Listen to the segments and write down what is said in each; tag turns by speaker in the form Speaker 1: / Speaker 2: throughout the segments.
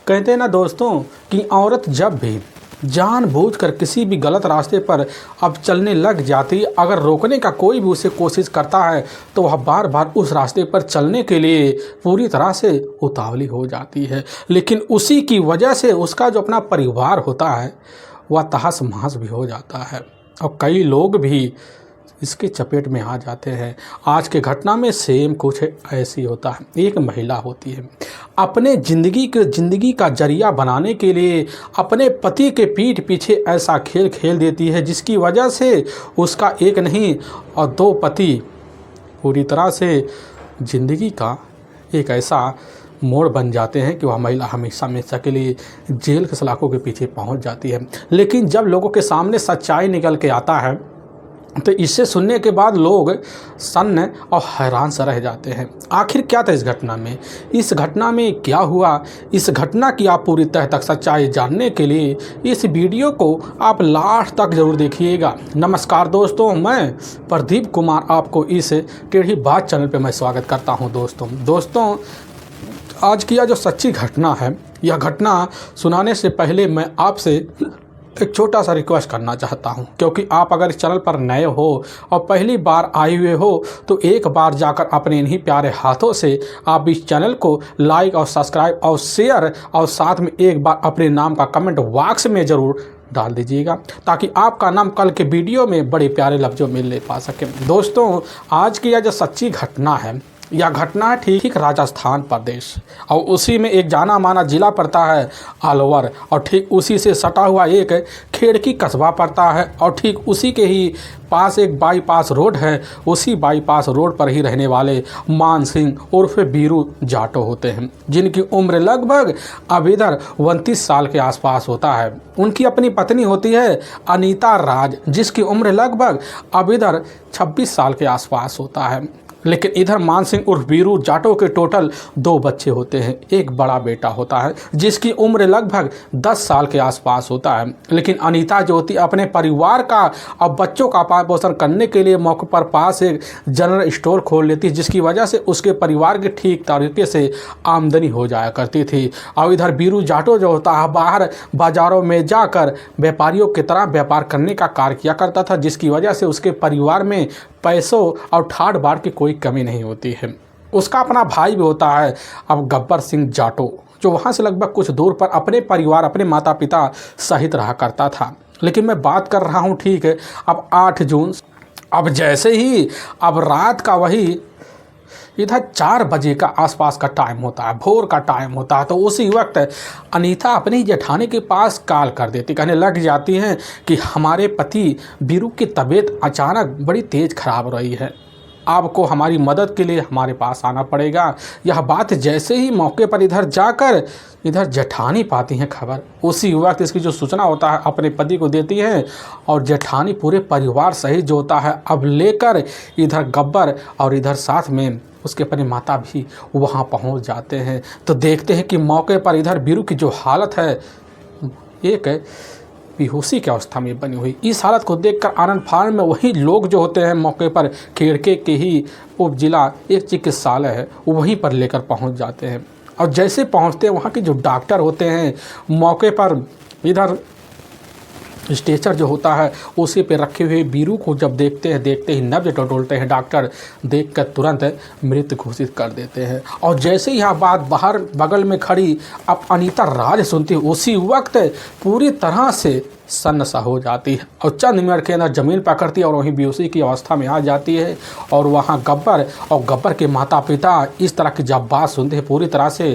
Speaker 1: कहते हैं ना दोस्तों कि औरत जब भी जानबूझकर किसी भी गलत रास्ते पर अब चलने लग जाती, अगर रोकने का कोई भी उसे कोशिश करता है तो वह बार बार उस रास्ते पर चलने के लिए पूरी तरह से उतावली हो जाती है। लेकिन उसी की वजह से उसका जो अपना परिवार होता है वह तहस महस भी हो जाता है और कई लोग भी इसके चपेट में आ जाते हैं। आज के घटना में सेम कुछ ऐसी होता है। एक महिला होती है, अपने ज़िंदगी का जरिया बनाने के लिए अपने पति के पीठ पीछे ऐसा खेल खेल देती है जिसकी वजह से उसका एक नहीं और दो पति पूरी तरह से ज़िंदगी का एक ऐसा मोड़ बन जाते हैं कि वह महिला हमेशा हमेशा के लिए जेल के सलाखों के पीछे पहुंच जाती है। लेकिन जब लोगों के सामने सच्चाई निकल के आता है तो इसे सुनने के बाद लोग सन्न और हैरान सा रह जाते हैं। आखिर क्या था इस घटना में, इस घटना में क्या हुआ, इस घटना की आप पूरी तह तक सच्चाई जानने के लिए इस वीडियो को आप लास्ट तक ज़रूर देखिएगा। नमस्कार दोस्तों, मैं प्रदीप कुमार आपको इस टेढ़ी बात चैनल पे मैं स्वागत करता हूं। दोस्तों आज की यह जो सच्ची घटना है, यह घटना सुनाने से पहले मैं आपसे एक छोटा सा रिक्वेस्ट करना चाहता हूं, क्योंकि आप अगर इस चैनल पर नए हो और पहली बार आए हुए हो तो एक बार जाकर अपने इन्हीं प्यारे हाथों से आप इस चैनल को लाइक और सब्सक्राइब और शेयर और साथ में एक बार अपने नाम का कमेंट बॉक्स में ज़रूर डाल दीजिएगा ताकि आपका नाम कल के वीडियो में बड़े प्यारे लफ्ज़ों में ले पा सके। दोस्तों आज की यह जो सच्ची घटना है, यह घटना ठीक राजस्थान प्रदेश और उसी में एक जाना माना जिला पड़ता है अलवर और ठीक उसी से सटा हुआ एक खेड़की कस्बा पड़ता है और ठीक उसी के ही पास एक बाईपास रोड है। उसी बाईपास रोड पर ही रहने वाले मान सिंह उर्फ बीरू जाटो होते हैं, जिनकी उम्र लगभग अब इधर 29 साल के आसपास होता है। उनकी अपनी पत्नी होती है अनीता राज, जिसकी उम्र लगभग अब इधर 26 साल के आसपास होता है। लेकिन इधर मान सिंह उर्फ बीरू जाटो के टोटल 2 बच्चे होते हैं। एक बड़ा बेटा होता है जिसकी उम्र लगभग 10 साल के आसपास होता है। लेकिन अनीता जो होती है अपने परिवार का और बच्चों का पालन पोषण करने के लिए मौके पर पास एक जनरल स्टोर खोल लेती है, जिसकी वजह से उसके परिवार की ठीक तरीके से आमदनी हो जाया करती थी। और इधर बीरू जाटो जो होता है बाहर बाज़ारों में जाकर व्यापारियों की तरह व्यापार करने का कार्य किया करता था, जिसकी वजह से उसके परिवार में पैसों और ठाट बाट की कोई कमी नहीं होती है। उसका अपना भाई भी होता है अब गब्बर सिंह जाटो, जो वहाँ से लगभग कुछ दूर पर अपने परिवार अपने माता पिता सहित रहा करता था। लेकिन मैं बात कर रहा हूँ ठीक है अब 8 जून, अब जैसे ही अब रात का वही इधर 4 बजे का आसपास का टाइम होता है, भोर का टाइम होता है, तो उसी वक्त अनीता अपनी जेठानी के पास कॉल कर देती, कहने लग जाती हैं कि हमारे पति बीरू की तबीयत अचानक बड़ी तेज़ खराब रही है, आपको हमारी मदद के लिए हमारे पास आना पड़ेगा। यह बात जैसे ही मौके पर इधर जाकर इधर जेठानी पाती हैं खबर, उसी वक्त इसकी जो सूचना होता है अपने पति को देती है और जेठानी पूरे परिवार सहित जो होता है अब लेकर इधर गब्बर और इधर साथ में उसके अपने माता भी वहाँ पहुँच जाते हैं। तो देखते हैं कि मौके पर इधर बीरू की जो हालत है एक बेहोशी की अवस्था में बनी हुई। इस हालत को देखकर आनंद फानंद में वही लोग जो होते हैं मौके पर खेड़के के ही उप जिला एक चिकित्सालय है वहीं पर लेकर पहुंच जाते हैं। और जैसे पहुंचते हैं वहां के जो डॉक्टर होते हैं मौके पर इधर स्ट्रेचर जो होता है उसी पे रखे हुए बीरू को जब देखते ही नब्ज टटोलते हैं डॉक्टर, देखकर तुरंत मृत घोषित कर देते हैं। और जैसे ही यह बात बाहर बगल में खड़ी अब अनीता राज सुनती है, उसी वक्त पूरी तरह से सन्न सा हो जाती है और चंद मिनट के अंदर ज़मीन पकड़ती है और वहीं बेहोशी की अवस्था में आ जाती है। और वहाँ गब्बर के माता पिता इस तरह की जब बात सुनते हैं पूरी तरह से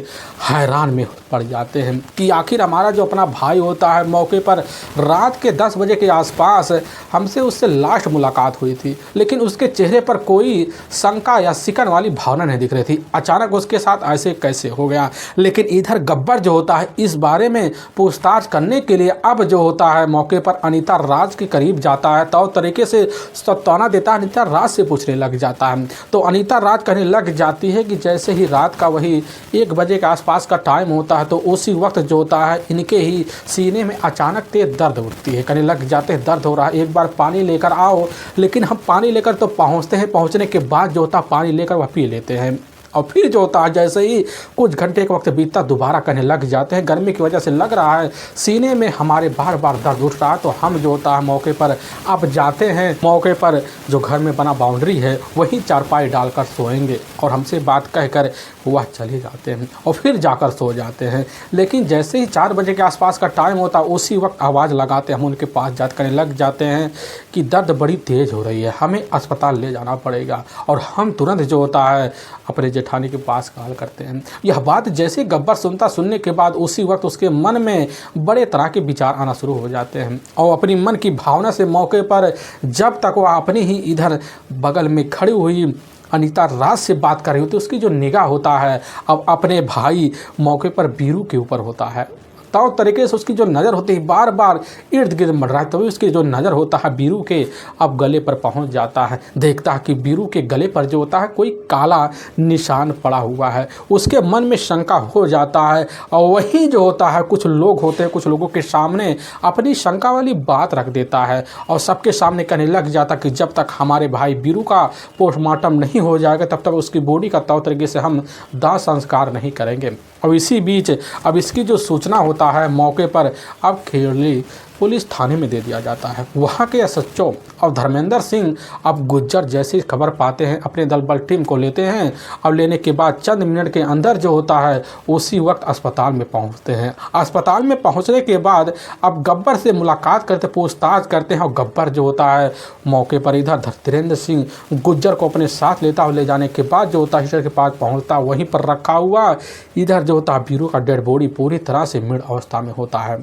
Speaker 1: हैरान में पड़ जाते हैं कि आखिर हमारा जो अपना भाई होता है मौके पर रात के 10 बजे के आसपास हमसे उससे लास्ट मुलाकात हुई थी, लेकिन उसके चेहरे पर कोई शंका या सिकन वाली भावना नहीं दिख रही थी। अचानक उसके साथ ऐसे कैसे हो गया। लेकिन इधर गब्बर जो होता है इस बारे में पूछताछ करने के लिए अब जो होता है मौके पर अनीता राज के करीब जाता है, तो तरीके से सत्ताना देता है, अनीता राज से पूछने लग जाता है। तो अनीता राज कहने लग जाती है कि जैसे ही रात का वही 1 बजे के आसपास का टाइम होता है तो उसी वक्त जो होता है इनके ही सीने में अचानक तेज दर्द उठती है। कहने लग जाते हैं दर्द हो रहा है, एक बार पानी लेकर आओ। लेकिन हम पानी लेकर तो पहुँचते हैं, पहुँचने के बाद जो होता है पानी लेकर वह पी लेते हैं और फिर जो होता है जैसे ही कुछ घंटे का वक्त बीतता दोबारा कहने लग जाते हैं। गर्मी की वजह से लग रहा है सीने में हमारे बार बार दर्द उठ रहा है, तो हम जो होता है मौके पर अब जाते हैं। मौके पर जो घर में बना बाउंड्री है वहीं चारपाई डालकर सोएंगे और हमसे बात कहकर वह चले जाते हैं और फिर जाकर सो जाते हैं। लेकिन जैसे ही 4 बजे के आसपास का टाइम होता है उसी वक्त आवाज़ लगाते हम उनके पास जाकर कहने लग जाते हैं कि दर्द बड़ी तेज़ हो रही है, हमें अस्पताल ले जाना पड़ेगा। और हम तुरंत जो होता है अपने जेठानी के पास कॉल करते हैं। यह बात जैसे गब्बर सुनने के बाद उसी वक्त उसके मन में बड़े तरह के विचार आना शुरू हो जाते हैं और अपनी मन की भावना से मौके पर जब तक वह अपनी ही इधर बगल में खड़ी हुई अनीता राज से बात कर रही होती है उसकी जो निगाह होता है अब अपने भाई मौके पर बीरू के ऊपर होता है। तो तरीके से उसकी जो नज़र होती है बार बार इर्द गिर्द मंडरा है, तभी उसकी जो नज़र होता है बीरू के अब गले पर पहुंच जाता है। देखता है कि बीरू के गले पर जो होता है कोई काला निशान पड़ा हुआ है। उसके मन में शंका हो जाता है और वही जो होता है कुछ लोग होते हैं, कुछ लोगों के सामने अपनी शंका वाली बात रख देता है और सबके सामने कहने लग जाता कि जब तक हमारे भाई बीरू का पोस्टमार्टम नहीं हो जाएगा तब तक उसकी बॉडी का तौर तरीके से हम दाह संस्कार नहीं करेंगे। और इसी बीच अब इसकी जो सूचना होता है मौके पर अब खेरली पुलिस थाने में दे दिया जाता है। वहाँ के एसएचओ और धर्मेंद्र सिंह अब गुज्जर जैसी खबर पाते हैं अपने दल बल टीम को लेते हैं और लेने के बाद चंद मिनट के अंदर जो होता है उसी वक्त अस्पताल में पहुँचते हैं। अस्पताल में पहुँचने के बाद अब गब्बर से मुलाकात करते पूछताछ करते हैं और गब्बर जो होता है मौके पर इधर धीरेन्द्र सिंह गुज्जर को अपने साथ लेता हुआ ले जाने के बाद जो होता है हिस्टर के पास पहुँचता वहीं पर रखा हुआ इधर जो होता है बीरू का डेड बॉडी पूरी तरह से मृत अवस्था में होता है।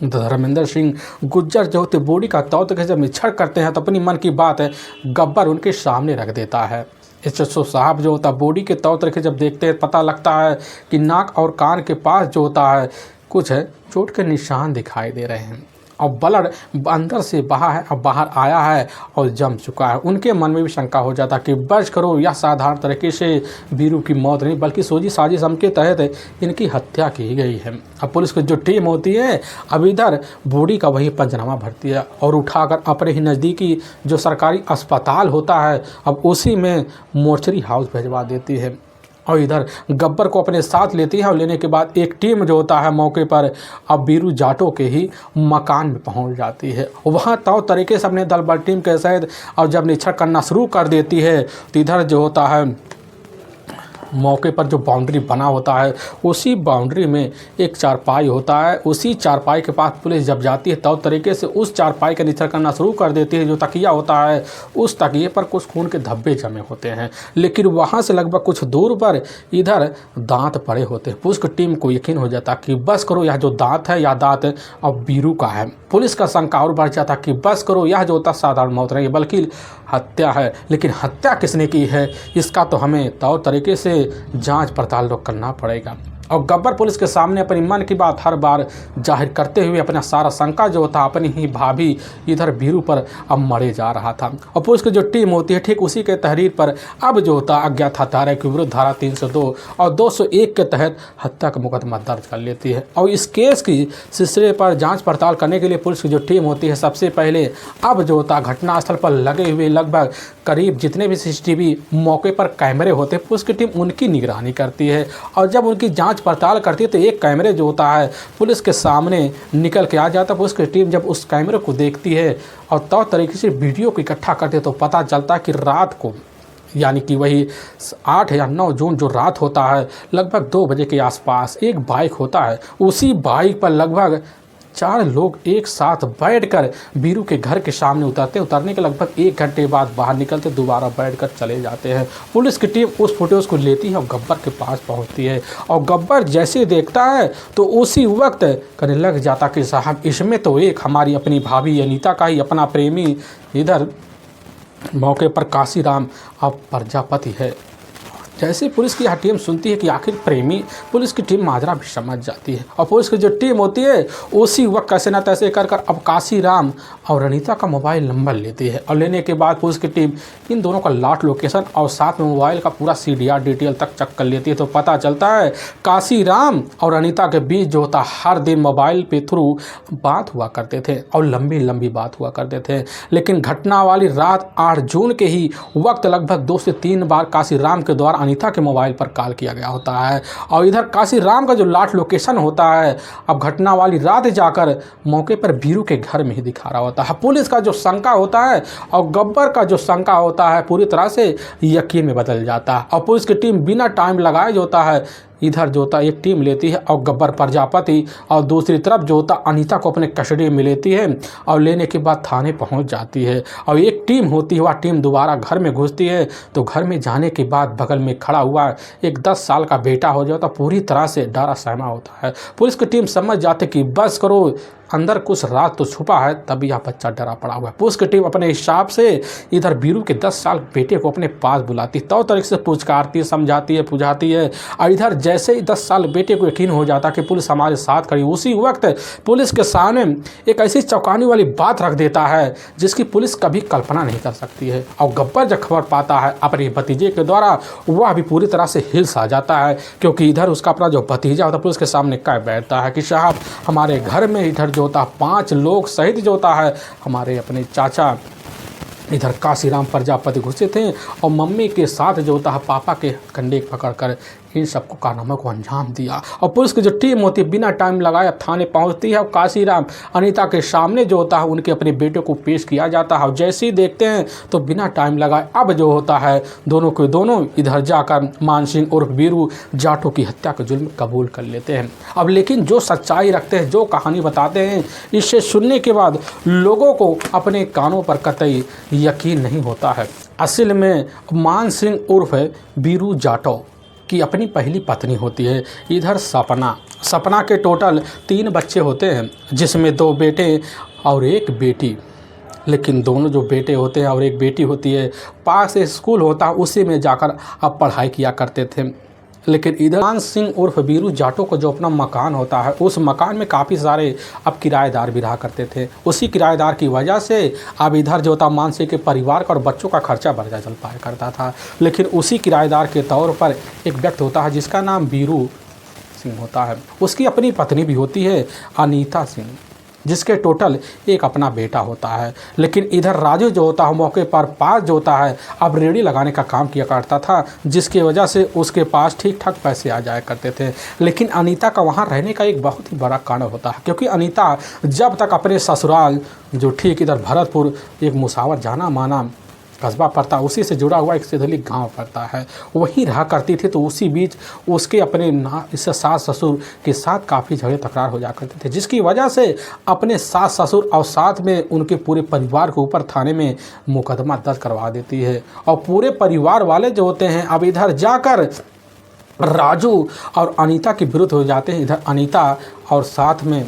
Speaker 1: धर्मेंद्र सिंह गुज्जर जो होते बॉडी का तौर तरीके से निरीक्षण करते हैं तो अपनी मन की बात है गब्बर उनके सामने रख देता है। एसएचओ साहब जो होता है बॉडी के तौर तरीके जब देखते हैं पता लगता है कि नाक और कान के पास जो होता है कुछ है चोट के निशान दिखाई दे रहे हैं और ब्लड अंदर से बहा है और बाहर आया है और जम चुका है। उनके मन में भी शंका हो जाता कि बच करो यह साधारण तरीके से बीरू की मौत नहीं बल्कि सोजी साजिश के तहत इनकी हत्या की गई है। अब पुलिस की जो टीम होती है अब इधर बॉडी का वही पंचनामा भरती है और उठाकर अपने ही नज़दीकी जो सरकारी अस्पताल होता है अब उसी में मोर्चरी हाउस भिजवा देती है और इधर गब्बर को अपने साथ लेती है और लेने के बाद एक टीम जो होता है मौके पर अब बीरू जाटों के ही मकान में पहुंच जाती है। वहां तौर तरीके से अपने दल बल टीम के साथ और जब निरीक्षण करना शुरू कर देती है तो इधर जो होता है मौके पर जो बाउंड्री बना होता है उसी बाउंड्री में एक चारपाई होता है। उसी चारपाई के पास पुलिस जब जाती है तब तरीके से उस चारपाई का निरीक्षण करना शुरू कर देती है। जो तकिया होता है उस तकिए पर कुछ खून के धब्बे जमे होते हैं लेकिन वहाँ से लगभग कुछ दूर पर इधर दांत पड़े होते हैं। पुलिस की टीम को यकीन हो जाता कि बस करो यह जो दांत है यह दांत अब बीरू का है। पुलिस का शंका और बढ़ जाता कि बस करो यह जो होता साधारण मौत नहीं बल्कि हत्या है। लेकिन हत्या किसने की है इसका तो हमें तौर तरीके से जांच पड़ताल करना पड़ेगा। और गब्बर पुलिस के सामने अपनी मन की बात हर बार जाहिर करते हुए अपना सारा शंका जो था अपनी ही भाभी इधर बीरू पर अब मरे जा रहा था। और पुलिस की जो टीम होती है ठीक उसी के तहरीर पर अब जो होता अज्ञात हत्यारे के विरुद्ध धारा 302 और 201 के तहत हत्या का मुकदमा दर्ज कर लेती है। और इस केस की सिलसिले पर जाँच पड़ताल करने के लिए पुलिस की जो टीम होती है सबसे पहले अब जो होता घटनास्थल पर लगे हुए लगभग करीब जितने भी सीसीटीवी मौके पर कैमरे होते हैं पुलिस की टीम उनकी निगरानी करती है। और जब उनकी जांच पड़ताल करती है तो एक कैमरे जो होता है पुलिस के सामने निकल के आ जाता है। पुलिस की टीम जब उस कैमरे को देखती है और तौर तरीके से वीडियो को इकट्ठा करती है तो पता चलता है कि रात को यानी कि वही 8 या 9 जून जो रात होता है लगभग 2 बजे के आसपास एक बाइक होता है। उसी बाइक पर लगभग 4 लोग एक साथ बैठकर बीरू के घर के सामने उतरने के लगभग 1 घंटे बाद बाहर निकलते दोबारा बैठकर चले जाते हैं। पुलिस की टीम उस फुटेज को लेती है और गब्बर के पास पहुंचती है और गब्बर जैसे देखता है तो उसी वक्त कहने लग जाता कि साहब इसमें तो एक हमारी अपनी भाभी अनीता का ही अपना प्रेमी इधर मौके पर काशीराम अब प्रजापति है। जैसे पुलिस की यह टीम सुनती है कि आखिर प्रेमी पुलिस की टीम माजरा भी समझ जाती है और पुलिस की जो टीम होती है उसी वक्त कैसे न तैसे कर अब काशीराम और अनीता का मोबाइल नंबर लेती है और लेने के बाद पुलिस की टीम इन दोनों का लाट लोकेशन और साथ में मोबाइल का पूरा CDR डिटेल तक चेक कर लेती है। तो पता चलता है काशीराम और अनीता के बीच जो होता हर दिन मोबाइल पे थ्रू बात हुआ करते थे और लंबी लंबी बात हुआ करते थे। लेकिन घटना वाली रात 8 जून के ही वक्त लगभग 2 से 3 बार काशीराम के द्वारा अनीता के मोबाइल पर कॉल किया गया होता है और इधर काशीराम का जो लास्ट लोकेशन होता है अब घटना वाली रात जाकर मौके पर बीरू के घर में ही दिखा रहा होता है। पुलिस का जो शंका होता है और गब्बर का जो शंका होता है पूरी तरह से यकीन में बदल जाता है और पुलिस की टीम बिना टाइम लगाए जो होता है इधर जो होता है एक टीम लेती है और गब्बर प्रजापति और दूसरी तरफ जो होता अनीता को अपने कस्टडी में लेती है और लेने के बाद थाने पहुंच जाती है और एक टीम होती है वह टीम दोबारा घर में घुसती है तो घर में जाने के बाद बगल में खड़ा हुआ एक 10 साल का बेटा हो जाता पूरी तरह से डरा सहमा होता है। पुलिस की टीम समझ जाती कि बस करो अंदर कुछ राज तो छुपा है, तभी यह बच्चा डरा पड़ा हुआ है। पुलिस की टीम अपने हिसाब से इधर बीरू के 10 साल बेटे को अपने पास बुलाती तो तरीके से पूछताछती समझाती है बुझाती है और इधर जैसे ही 10 साल बेटे को यकीन हो जाता कि पुलिस हमारे साथ खड़ी उसी वक्त पुलिस के सामने एक ऐसी चौंकाने वाली बात रख देता है जिसकी पुलिस कभी कल्पना नहीं कर सकती है और गब्बर जब खबर पाता है अपने भतीजे के द्वारा वह भी पूरी तरह से हिल सा जाता है क्योंकि इधर उसका अपना जो भतीजा होता है पुलिस के सामने कह बैठता है कि साहब हमारे घर में इधर जो होता 5 लोग सहित जो होता है हमारे अपने चाचा इधर काशीराम प्रजापति घुसे थे और मम्मी के साथ जो होता है पापा के कंधे पकड़कर इन सबको कारनामे को अंजाम दिया और पुलिस की जो टीम होती है बिना टाइम लगाए थाने पहुंचती है और काशीराम अनीता के सामने जो होता है उनके अपने बेटे को पेश किया जाता है और जैसे ही देखते हैं तो बिना टाइम लगाए अब जो होता है दोनों के दोनों इधर जाकर मान सिंह उर्फ बीरू जाटों की हत्या का जुल्म कबूल कर लेते हैं। अब लेकिन जो सच्चाई रखते हैं जो कहानी बताते हैं इससे सुनने के बाद लोगों को अपने कानों पर कतई यकीन नहीं होता है। असल में मान सिंह उर्फ बीरू जाटो की अपनी पहली पत्नी होती है इधर सपना के टोटल 3 बच्चे होते हैं जिसमें 2 बेटे और 1 बेटी। लेकिन दोनों जो बेटे होते हैं और 1 बेटी होती है पास स्कूल होता है उसी में जाकर अब पढ़ाई किया करते थे। लेकिन इधर मान सिंह उर्फ बीरू जाटो को जो अपना मकान होता है उस मकान में काफ़ी सारे अब किराएदार भी रहा करते थे। उसी किराएदार की वजह से अब इधर जो था मान सिंह के परिवार का और बच्चों का खर्चा बढ़ता चल पाया करता था। लेकिन उसी किराएदार के तौर पर एक व्यक्ति होता है जिसका नाम बीरू सिंह होता है। उसकी अपनी पत्नी भी होती है अनीता सिंह जिसके टोटल एक अपना बेटा होता है। लेकिन इधर राजू जो होता है मौके पर पास जो होता है अब रेडी लगाने का काम किया करता था जिसकी वजह से उसके पास ठीक ठाक पैसे आ जाया करते थे। लेकिन अनीता का वहाँ रहने का एक बहुत ही बड़ा कारण होता है क्योंकि अनीता जब तक अपने ससुराल जो ठीक इधर भरतपुर एक मुसावर जाना माना कस्बा पड़ता उसी से जुड़ा हुआ एक सिधली गांव पड़ता है वहीं रहा करती थी तो उसी बीच उसके अपने इससे सास ससुर के साथ काफ़ी झगड़े तकरार हो जा करते थे जिसकी वजह से अपने सास ससुर और साथ में उनके पूरे परिवार के ऊपर थाने में मुकदमा दर्ज करवा देती है और पूरे परिवार वाले जो होते हैं अब इधर जाकर राजू और अनीता के विरुद्ध हो जाते हैं। इधर अनीता और साथ में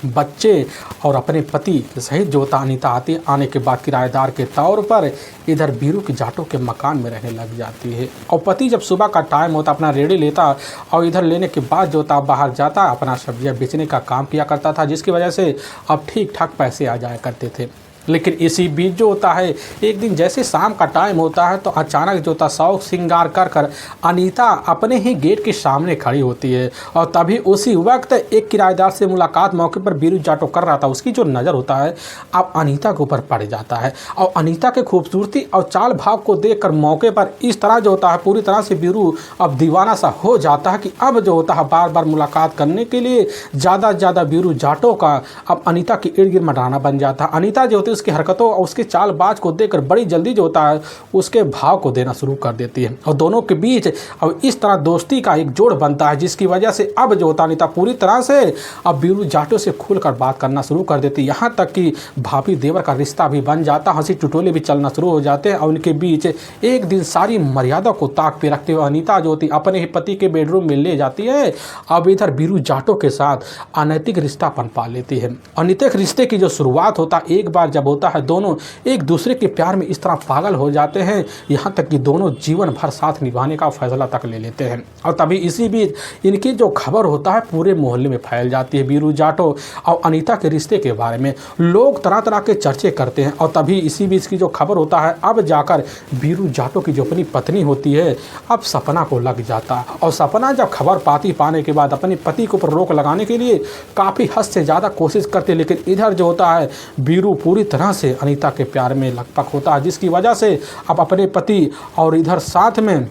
Speaker 1: बच्चे और अपने पति सहित जो होता अनीता आने के बाद किराएदार के तौर पर इधर बीरू की जाटों के मकान में रहने लग जाती है। और पति जब सुबह का टाइम होता अपना रेडी लेता और इधर लेने के बाद जो होता बाहर जाता अपना सब्जियां बेचने का काम किया करता था जिसकी वजह से अब ठीक ठाक पैसे आ जाया करते थे। लेकिन इसी बीच जो होता है एक दिन जैसे शाम का टाइम होता है तो अचानक जो होता शौक श्रृंगार कर कर अनीता अपने ही गेट के सामने खड़ी होती है और तभी उसी वक्त एक किराएदार से मुलाकात मौके पर बीरू जाटो कर रहा था। उसकी जो नज़र होता है अब अनीता के ऊपर पड़ जाता है और अनीता के खूबसूरती और चाल भाव को देखकर मौके पर इस तरह जो होता है पूरी तरह से बीरू अब दीवाना सा हो जाता है कि अब जो होता है बार बार मुलाकात करने के लिए ज़्यादा से ज़्यादा बीरू जाटो का अब अनीता के इर्द गिर्द मंडराना बन जाता है। अनीता जो होती है उसकी हरकतों और उसके चालबाज को देखकर बड़ी जल्दी जो होता है उसके भाव को देना शुरू कर देती है और दोनों के बीच अब इस तरह दोस्ती का एक जोड़ बनता है जिसकी वजह से अब जो होता अनीता पूरी तरह से अब बीरू जाटो से खुलकर बात करना शुरू कर देती है। यहाँ तक कि भाभी देवर का रिश्ता भी बन जाता, हंसी टुटोले भी चलना शुरू हो जाते हैं और उनके बीच एक दिन सारी मर्यादा को ताक पे रखते हुए अनीता जो होती अपने ही पति के बेडरूम में ले जाती है। अब इधर बीरू जाटो के साथ अनैतिक रिश्ता पनपा लेती है। अनैतिक रिश्ते की जो शुरुआत होता एक बार जब होता है दोनों एक दूसरे के प्यार में इस तरह पागल हो जाते हैं यहाँ तक कि दोनों जीवन भर साथ निभाने का फैसला तक ले लेते हैं। और तभी इसी बीच इनकी जो खबर होता है पूरे मोहल्ले में फैल जाती है। बीरू जाटो और अनीता के रिश्ते के बारे में लोग तरह तरह के चर्चे करते हैं और तभी इसी बीच की जो खबर होता है अब जाकर बीरू जाटो की जो अपनी पत्नी होती है अब सपना को लग जाता है और सपना जब खबर पाने के बाद अपने पति के ऊपर रोक लगाने के लिए काफ़ी हद से ज़्यादा कोशिश करते, लेकिन इधर जो होता है बीरू पूरी तरह से अनीता के प्यार में लकपक होता है जिसकी वजह से अब अपने पति और इधर साथ में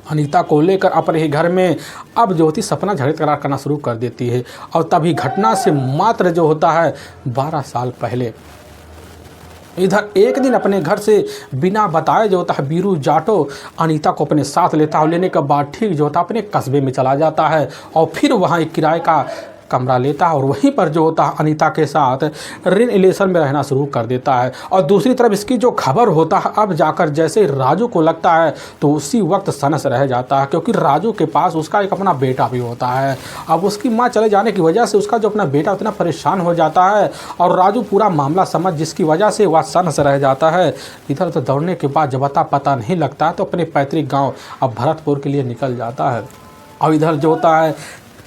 Speaker 1: अनीता को लेकर अपने ही घर में अब जो होती सपना झगड़े करार करना शुरू कर देती है। और तभी घटना से मात्र जो होता है 12 साल पहले इधर एक दिन अपने घर से बिना बताए जो होता है बीरू जाटो अनीता को अपने साथ लेता है। लेने के बाद ठीक जो होता है अपने कस्बे में चला जाता है और फिर वहाँ एक किराए का कमरा लेता है और वहीं पर जो होता है अनीता के साथ रिलेशन में रहना शुरू कर देता है। और दूसरी तरफ इसकी जो खबर होता है अब जाकर जैसे राजू को लगता है तो उसी वक्त सनस रह जाता है, क्योंकि राजू के पास उसका एक अपना बेटा भी होता है। अब उसकी माँ चले जाने की वजह से उसका जो अपना बेटा उतना परेशान हो जाता है और राजू पूरा मामला समझ जिसकी वजह से वह सनस रह जाता है। इधर उधर दौड़ने के बाद जब पता नहीं लगता है तो अपने पैतृक गाँव अब भरतपुर के लिए निकल जाता है। और इधर जो होता है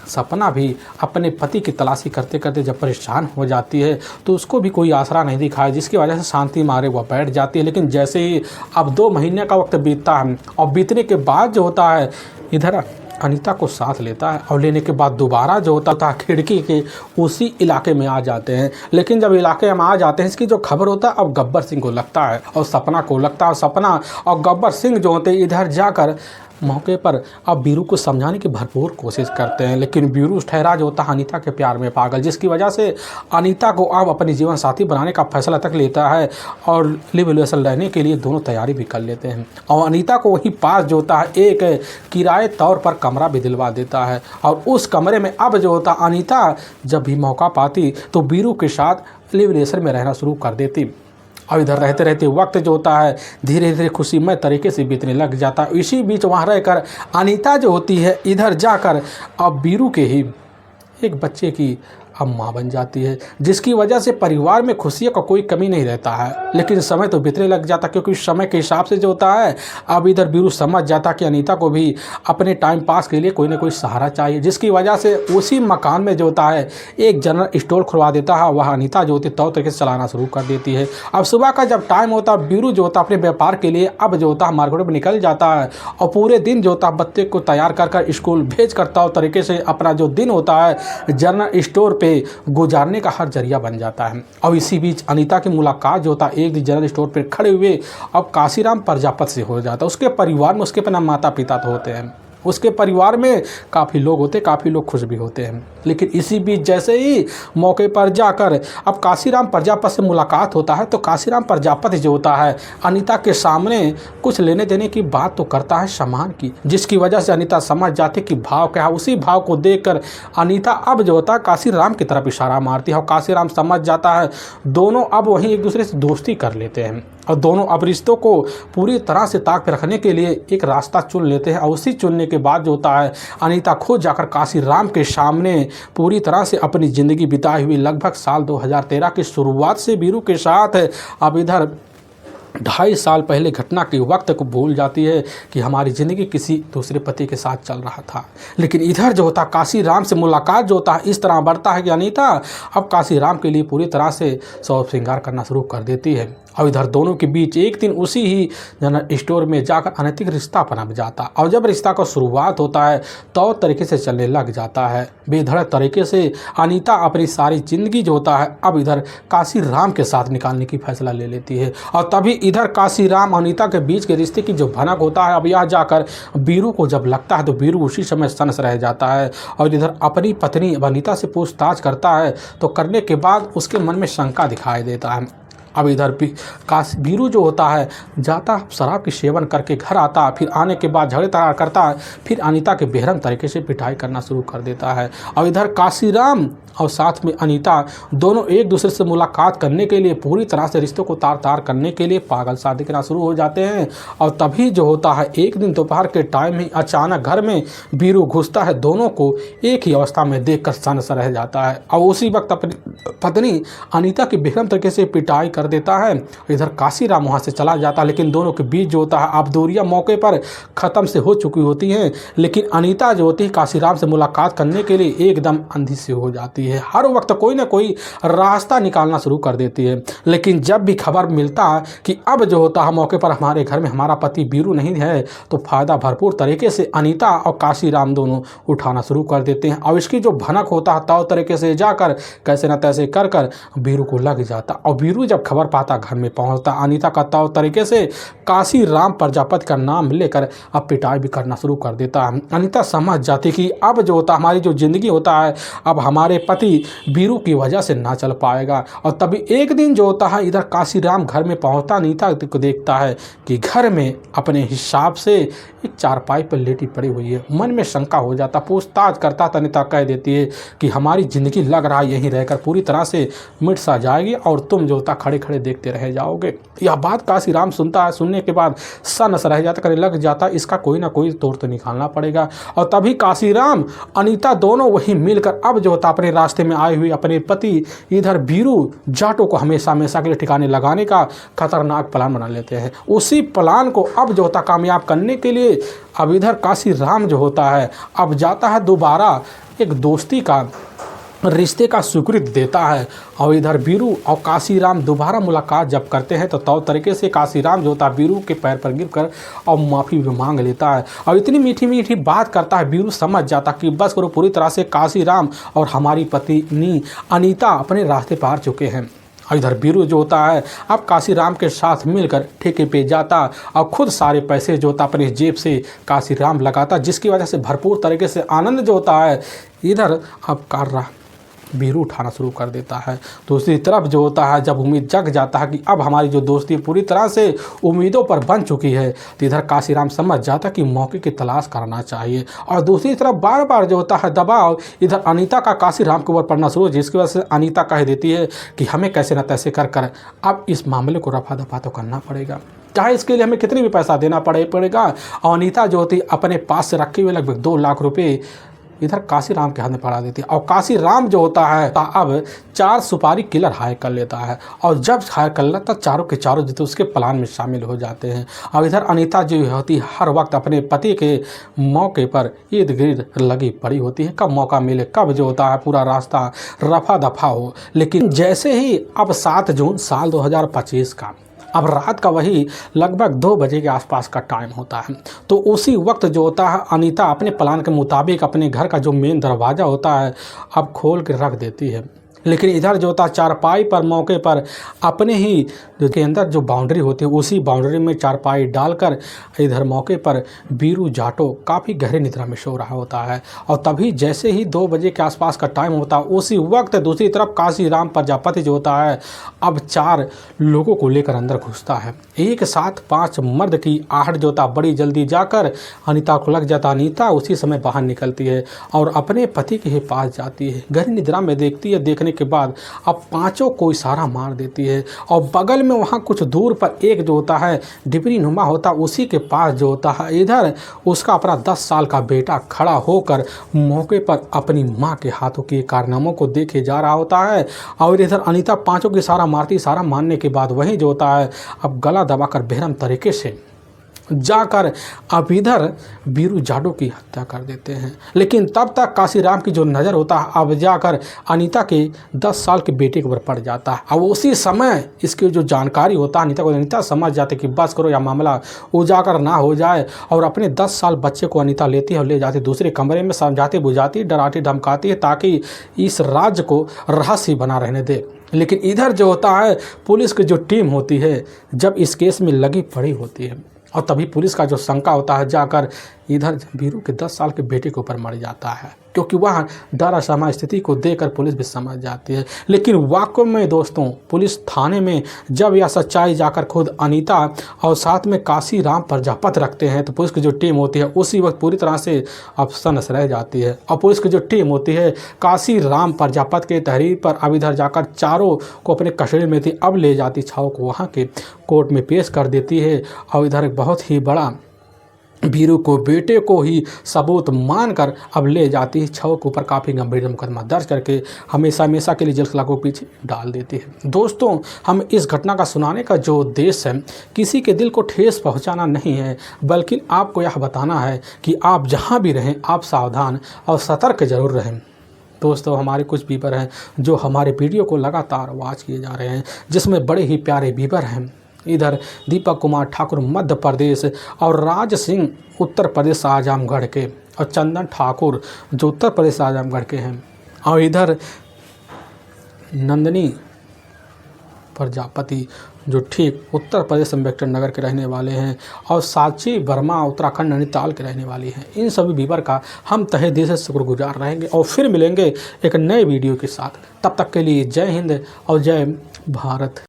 Speaker 1: सपना भी अपने पति की तलाशी करते करते जब परेशान हो जाती है तो उसको भी कोई आसरा नहीं दिखाया, जिसकी वजह से शांति मारे वह बैठ जाती है। लेकिन जैसे ही अब 2 महीने का वक्त बीतता है और बीतने के बाद जो होता है इधर अनीता को साथ लेता है और लेने के बाद दोबारा जो होता था खिड़की के उसी इलाके में आ जाते हैं। लेकिन जब इलाके में आ जाते हैं इसकी जो खबर होता है अब गब्बर सिंह को लगता है और सपना को लगता है। सपना और गब्बर सिंह जो होते इधर जाकर मौके पर अब बीरू को समझाने की भरपूर कोशिश करते हैं। लेकिन बीरू ठहरा जो होता है अनीता के प्यार में पागल, जिसकी वजह से अनीता को अब अपनी जीवन साथी बनाने का फैसला तक लेता है और लिव रिलेशन रहने के लिए दोनों तैयारी भी कर लेते हैं। और अनीता को वहीं पास जो होता है एक किराए तौर पर कमरा भी दिलवा देता है और उस कमरे में अब जो होता अनीता जब भी मौका पाती तो बीरू के साथ लिव रिलेशन में रहना शुरू कर देती। और इधर रहते रहते वक्त जो होता है धीरे धीरे खुशीमय तरीके से बीतने लग जाता है। इसी बीच वहाँ रहकर अनीता जो होती है इधर जाकर अब बीरू के ही एक बच्चे की अब माँ बन जाती है, जिसकी वजह से परिवार में खुशियों का कोई कमी नहीं रहता है। लेकिन समय तो बीतने लग जाता क्योंकि समय के हिसाब से जो होता है अब इधर बीरू समझ जाता कि अनीता को भी अपने टाइम पास के लिए कोई ना कोई सहारा चाहिए, जिसकी वजह से उसी मकान में जो होता है एक जनरल स्टोर खुलवा देता है। वह अनीता जो होती है तौर तरीके से चलाना शुरू कर देती है। अब सुबह का जब टाइम होता है बीरू जो होता है अपने व्यापार के लिए अब जो होता है मार्केट में निकल जाता है और पूरे दिन जो होता है बच्चे को तैयार कर स्कूल भेज करता हो तरीके से अपना जो दिन होता है जनरल स्टोर पे गुजारने का हर जरिया बन जाता है। और इसी बीच अनीता की मुलाकात जो होता है एक दिन जनरल स्टोर पर खड़े हुए अब काशीराम प्रजापत से हो जाता है। उसके परिवार में उसके अपना माता पिता तो होते हैं, उसके परिवार में काफ़ी लोग होते, काफ़ी लोग खुश भी होते हैं। लेकिन इसी बीच जैसे ही मौके पर जाकर अब काशीराम प्रजापत से मुलाकात होता है तो काशीराम प्रजापति जो होता है अनीता के सामने कुछ लेने देने की बात तो करता है सामान की, जिसकी वजह से अनीता समझ जाती कि भाव क्या है। उसी भाव को देखकर अनीता अब जो होता है काशीराम की तरफ इशारा मारती है और काशीराम समझ जाता है। दोनों अब वहीं एक दूसरे से दोस्ती कर लेते हैं और दोनों अब रिश्तों को पूरी तरह से ताक पर रखने के लिए एक रास्ता चुन लेते हैं। और उसी चुनने के बाद जो होता है अनीता खुद जाकर काशीराम के सामने पूरी तरह से अपनी ज़िंदगी बिताई हुई लगभग साल 2013 की शुरुआत से बीरू के साथ अब इधर 2.5 साल पहले घटना के वक्त को भूल जाती है कि हमारी ज़िंदगी किसी दूसरे पति के साथ चल रहा था। लेकिन इधर जो होता काशीराम से मुलाकात जो होता है इस तरह बढ़ता है कि अनीता अब काशीराम के लिए पूरी तरह से शौक श्रृंगार करना शुरू कर देती है। और इधर दोनों के बीच एक दिन उसी ही जनरल स्टोर में जाकर अनैतिक रिश्ता पनप जाता और जब रिश्ता का शुरुआत होता है तो तरीके से चलने लग जाता है। बेधड़क तरीके से अनीता अपनी सारी ज़िंदगी जो होता है अब इधर काशीराम के साथ निकालने की फैसला ले लेती है। और तभी इधर काशीराम अनीता के बीच के रिश्ते की जो भनक होता है अब यह जाकर बीरू को जब लगता है तो बीरू उसी समय सनस रह जाता है और इधर अपनी पत्नी अनीता से पूछताछ करता है तो करने के बाद उसके मन में शंका दिखाई देता है। अब इधर बीरू जो होता है जाता शराब की सेवन करके घर आता, फिर आने के बाद झगड़े तरार करता है, फिर अनीता के बेरहम तरीके से पिटाई करना शुरू कर देता है। और इधर काशीराम और साथ में अनीता दोनों एक दूसरे से मुलाकात करने के लिए पूरी तरह से रिश्तों को तार तार करने के लिए पागल शादी करना शुरू हो जाते हैं। और तभी जो होता है एक दिन दोपहर के टाइम ही अचानक घर में बीरू घुसता है, दोनों को एक ही अवस्था में देखकर सनस रह जाता है और उसी वक्त अपनी पत्नी अनीता की बेरहम तरीके से पिटाई कर देता है। इधर काशीराम वहाँ से चला जाता है, लेकिन दोनों के बीच जो होता है अब दूरियां मौके पर ख़त्म से हो चुकी होती हैं। लेकिन अनीता जो होती है काशीराम से मुलाकात करने के लिए एकदम अंधी से हो जाती देती है, हर वक्त कोई ना कोई रास्ता निकालना शुरू कर देती है। लेकिन जब भी खबर मिलता है कि अब जो होता है मौके पर हमारे घर में हमारा पति बीरू नहीं है, तो फ़ायदा भरपूर तरीके से अनीता और काशीराम दोनों उठाना शुरू कर देते हैं। और इसकी जो भनक होता है तौर तरीके से जाकर कैसे न तैसे कर कर बीरू को लग जाता। और बीरू जब खबर पाता घर में पहुंचता, अनीता का तौर तरीके से काशीराम प्रजापति का नाम लेकर अब पिटाई भी करना शुरू कर देता है। अनीता समझ जाती कि अब जो होता हमारी जो ज़िंदगी होता है अब हमारे पति बीरू की वजह से ना चल पाएगा। और तभी एक दिन जो होता है इधर काशीराम घर में पहुंचता, अनीता को देखता है कि घर में अपने हिसाब से एक चारपाई पर लेटी पड़ी हुई है। मन में शंका हो जाता, पूछताछ करता तो अनीता कह देती है कि हमारी ज़िंदगी लग रहा है यहीं रहकर पूरी तरह से मिट सा जाएगी और तुम जो होता खड़े खड़े देखते रह जाओगे। यह बात काशीराम सुनता है, सुनने के बाद सनस रह जाता, करने लग जाता इसका कोई ना कोई तोड़ तो निकालना पड़ेगा। और तभी काशीराम अनीता दोनों वहीं मिलकर अब जो होता अपने रास्ते में आए हुए अपने पति इधर बीरू जाटों को हमेशा हमेशा के लिए ठिकाने लगाने का खतरनाक प्लान बना लेते हैं। उसी प्लान को अब जो होता कामयाब करने के लिए अब इधर काशीराम जो होता है अब जाता है दोबारा एक दोस्ती का रिश्ते का स्वीकृति देता है। और इधर बीरू और काशीराम दोबारा मुलाकात जब करते हैं तो तौर तरीके से काशीराम जो होता है बीरू के पैर पर गिरकर और माफ़ी भी मांग लेता है। और इतनी मीठी मीठी बात करता है, बीरू समझ जाता कि बस करो पूरी तरह से काशीराम और हमारी पत्नी अनीता अपने रास्ते पार चुके हैं। और इधर बीरू जो होता है अब काशीराम के साथ मिलकर ठेके पे जाता और खुद सारे पैसे जो होता अपने जेब से काशीराम लगाता, जिसकी वजह से भरपूर तरीके से आनंद जो होता है इधर अब कार्य बीरू उठाना शुरू कर देता है। दूसरी तरफ जो होता है जब उम्मीद जग जाता है कि अब हमारी जो दोस्ती पूरी तरह से उम्मीदों पर बन चुकी है, तो इधर काशीराम समझ जाता कि मौके की तलाश करना चाहिए। और दूसरी तरफ बार बार जो होता है दबाव इधर अनीता का काशीराम के ऊपर पड़ना शुरू, जिसकी वजह से अनीता कह देती है कि हमें कैसे न तैसे कर कर अब इस मामले को रफा दफा तो करना पड़ेगा, चाहे इसके लिए हमें कितनी भी पैसा देना पड़ेगा। और अनीता जो होती अपने पास से रखे हुए लगभग 2 लाख रुपये इधर काशीराम के हाथ में पड़ा देती है। और काशीराम जो होता है अब 4 सुपारी किलर हायर कर लेता है। और जब हायर कर लेता चारों के चारों जो उसके प्लान में शामिल हो जाते हैं। और इधर अनीता जो होती है हर वक्त अपने पति के मौके पर इर्द गिर्द लगी पड़ी होती है, कब मौका मिले कब जो होता है पूरा रास्ता रफा दफा हो। लेकिन जैसे ही अब 7 जून साल 2025 का अब रात का वही लगभग 2 बजे के आसपास का टाइम होता है, तो उसी वक्त जो होता है अनीता अपने प्लान के मुताबिक अपने घर का जो मेन दरवाज़ा होता है अब खोल के रख देती है। लेकिन इधर जो होता है चारपाई पर मौके पर अपने ही के अंदर जो बाउंड्री होती है उसी बाउंड्री में चारपाई डालकर इधर मौके पर बीरू जाटो काफ़ी गहरे निद्रा में सो रहा होता है। और तभी जैसे ही 2 बजे के आसपास का टाइम होता है उसी वक्त दूसरी तरफ काशीराम प्रजापति जो होता है अब 4 लोगों को लेकर अंदर घुसता है। एक साथ 5 मर्द की आहट जो होता बड़ी जल्दी जाकर अनीता को लग जाता। अनीता उसी समय बाहर निकलती है और अपने पति के पास जाती है। गहरी निद्रा में देखती है, देखने के बाद अब 5 को इशारा मार देती है। और बगल में वहाँ कुछ दूर पर एक जो होता है डिबरी नुमा होता उसी के पास जो होता है इधर उसका अपना 10 साल का बेटा खड़ा होकर मौके पर अपनी माँ के हाथों के कारनामों को देखे जा रहा होता है। और इधर अनीता 5 को इशारा मारती, इशारा मारने के बाद वही जो होता है अब गला दबाकर बेरहम तरीके से जाकर अब इधर बीरू जाटो की हत्या कर देते हैं। लेकिन तब तक काशीराम की जो नज़र होता है अब जाकर अनीता के 10 साल के बेटे के ऊपर पड़ जाता है। अब उसी समय इसकी जो जानकारी होता है अनीता समझ जाते कि बस करो या मामला उजागर ना हो जाए। और अपने 10 साल बच्चे को अनीता लेती है और ले जाती दूसरे कमरे में, समझाती बुझाती डराती धमकाती है ताकि इस राज्य को रहस्य बना रहने दे। लेकिन इधर जो होता है पुलिस की जो टीम होती है जब इस केस में लगी पड़ी होती है और तभी पुलिस का जो शंका होता है जाकर इधर बीरू के 10 साल के बेटे के ऊपर मर जाता है, क्योंकि वह डर असहाय स्थिति को देखकर पुलिस भी समझ जाती है। लेकिन वाकई में दोस्तों पुलिस थाने में जब यह सच्चाई जाकर खुद अनीता और साथ में काशीराम प्रजापति रखते हैं तो पुलिस की जो टीम होती है उसी वक्त पूरी तरह से अफसनस रह जाती है। और पुलिस की जो टीम होती है काशीराम प्रजापति के तहरीर पर अब इधर जाकर चारों को अपने कस्टडी में थी अब ले जाती, छाव को वहाँ के कोर्ट में पेश कर देती है। और इधर एक बहुत ही बड़ा बीरू को बेटे को ही सबूत मानकर अब ले जाती है, छव के ऊपर काफ़ी गंभीर मुकदमा दर्ज करके हमेशा हमेशा के लिए जेल सलाखों के पीछे डाल देती है। दोस्तों हम इस घटना का सुनाने का जो उद्देश्य है किसी के दिल को ठेस पहुंचाना नहीं है, बल्कि आपको यह बताना है कि आप जहां भी रहें आप सावधान और सतर्क जरूर रहें। दोस्तों हमारे कुछ बीबर हैं जो हमारे वीडियो को लगातार वॉच किए जा रहे हैं, जिसमें बड़े ही प्यारे बीबर हैं। इधर दीपक कुमार ठाकुर मध्य प्रदेश और राज सिंह उत्तर प्रदेश आजमगढ़ के, और चंदन ठाकुर जो उत्तर प्रदेश आजमगढ़ के हैं, और इधर नंदिनी प्रजापति जो ठीक उत्तर प्रदेश अम्बेडकर नगर के रहने वाले हैं, और साक्षी वर्मा उत्तराखंड नैनीताल के रहने वाली हैं। इन सभी बीबर का हम तहे दिल से शुक्रगुजार रहेंगे और फिर मिलेंगे एक नए वीडियो के साथ। तब तक के लिए जय हिंद और जय भारत।